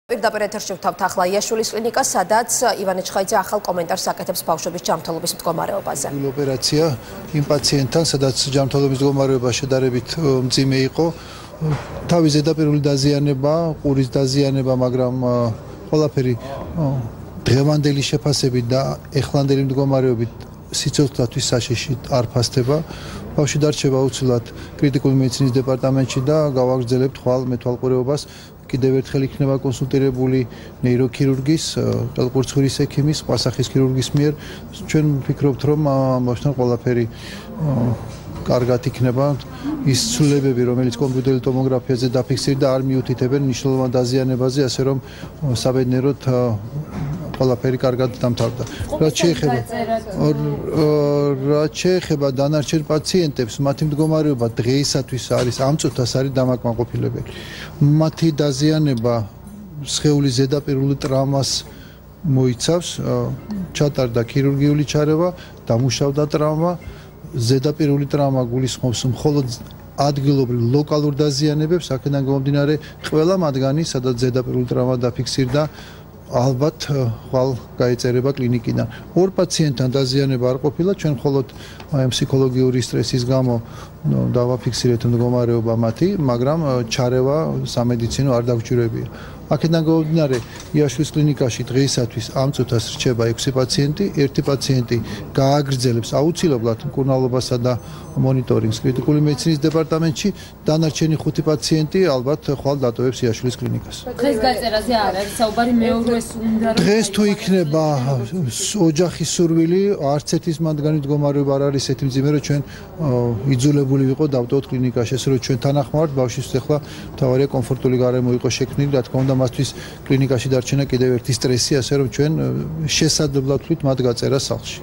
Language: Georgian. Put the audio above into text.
პირდაპირ ეთერში ვთავთ ახლა იაშვილის კლინიკას, სადაც ივანე ჩხაიძე ახალ კომენტარს აკეთებს ბავშვების ჯანმრთელობის მდგომარეობაზე. ოპერაცია იმ პაციენტთან, სადაც ჯანმრთელობის მდგომარეობა შედარებით მძიმე იყო, თავის ზედაპირული დაზიანება, ყურის დაზიანება, მაგრამ ყველაფერი დღევანდელი შეფასებით და ეხლანდელი მდგომარეობით სიცოცხლისთვის საშიში არ ფასდება. ბავშვი დარჩება უცვლად კრიტიკული მედიცინის დეპარტამენტში და გავაგრძელებთ ხვალ მეთვალყურეობას. კიდევ ერთხელ იქნება კონსულტირებული ნეიროქირურგის, ყელყურცხვირის ექიმის, ყასახის ქირურგის მიერ. ჩვენ ვფიქრობთ, რომ ამასთან ყველაფერი კარგად იქნება. ის ცვლილებები, რომელიც კომპიუტერული ტომოგრაფიაზე დაფიქსირდა, არ მიუთითებენ მნიშვნელოვან დაზიანებაზე, ასე რომ საბედნიეროდ ყველაფერი კარგად დამთავრდა. რაც შეეხება დანარჩენ პაციენტებს, მათი მდგომარეობა დღეისათვის არის ამ წუთას არის დამაკმაყოფილებელი. მათი დაზიანება სხეულის ზედაპირული ტრამას მოიცავს, ჩატარდა ქირურგიული ჩარევა, დამუშავდა ტრავმა, ზედაპირული ტრავმა გულისხმობს მხოლოდ ადგილობრივ ლოკალურ დაზიანებებს, აქედან გამომდინარე, ყველა მათგანი, სადაც ზედაპირული ტრავმა დაფიქსირდა, ალბათ ხვალ გაეწერება კლინიკიდან. ორ პაციენტთან დაზიანება არ ყოფილა, ჩვენ მხოლოდ ფსიქოლოგიური სტრესის გამო დავაფიქსირეთ მდგომარეობა მათი, მაგრამ ჩარევა სამედიცინო არ დაგვჭირებია. აქედან გამომდინარე, იაშვილის კლინიკაში დღეისათვის ამ წუთას რჩება 6 პაციენტი, ერთი პაციენტი გააგრძელებს აუცილებლად მკურნალობასა და მონიტორინგს კრიტიკული მედიცინის დეპარტამენტში, დანარჩენი 5 პაციენტი ალბათ ხვალ დატოვებს იაშვილის კლინიკას. დღეს გაწერაზე არ არის საუბარი, მეორეს უნდა რომ დღეს თუ იქნება ოჯახის სურვილი, არც ერთის მათგანი მდგომარეობა არ არის ესეთი მძიმე, რომ ჩვენ იძულებული ვიყო დავტოვოთ კლინიკაში, ესე რომ ჩვენ თანახმოვართ ბავშვის ახლა თავარია კომფორტული გარემო იყო შექმნილი, რა თქმა უნდა მასთვის კლინიკაში დარჩენა კიდევ ერთი სტრესი, ასე რომ ჩვენ შესაძლებლად ვთვლით მათ გაწერას სახლში.